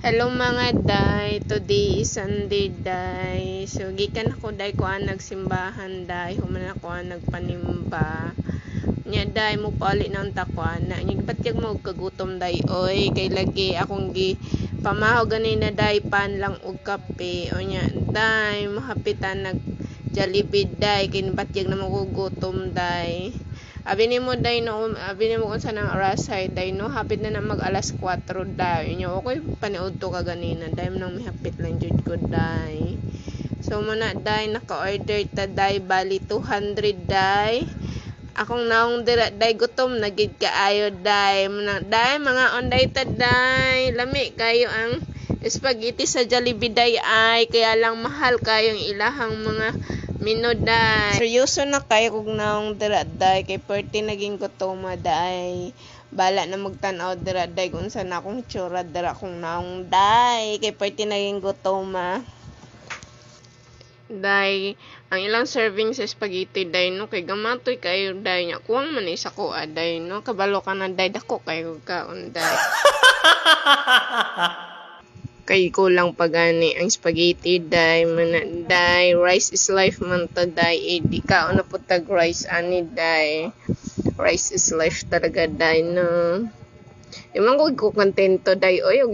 Hello mga day, today is Sunday day. So gikan ako day ko nagsimbahan day, human ako nagpanimba. Nya day mo pali ng takwan na nya batyag mo kagutom day oy kay lagi akong gi pamahaw ganina day pan lang og kape. O nya day mahapitan nag Jollibee day kay batyag na mo gutom day. Abi ni mo day no, abi ni mo kung saan ang arasay day no, hapit na mag alas 4 day. Inyo okay paniud to ka ganina day nang mihapit lang jud ko day. So muna day naka-order ta day bali 200 day. Akong naong dira day gutom na gid kaayo day. Muna day mga onday ta day. Lami kayo ang spaghetti sa Jollibee day ay kaya lang mahal kayong ilahang mga minuday. Seryoso na kayo kung naong dira day kay perti naging gutoma day. Bala na magtan-aw dira day kung saan akong tsura dira kung naong day kay perti naging gutoma. Day, ang ilang serving sa spaghetti day no kay gamatoy kayo day nya. Kuwang man isa ko day no kabalo ka na day dako kayo ka day. Kay kulang pagani ang spaghetti day man day rice is life man ta day di ka na putag rice ani day rice is life talaga day no imong ko kontento day oy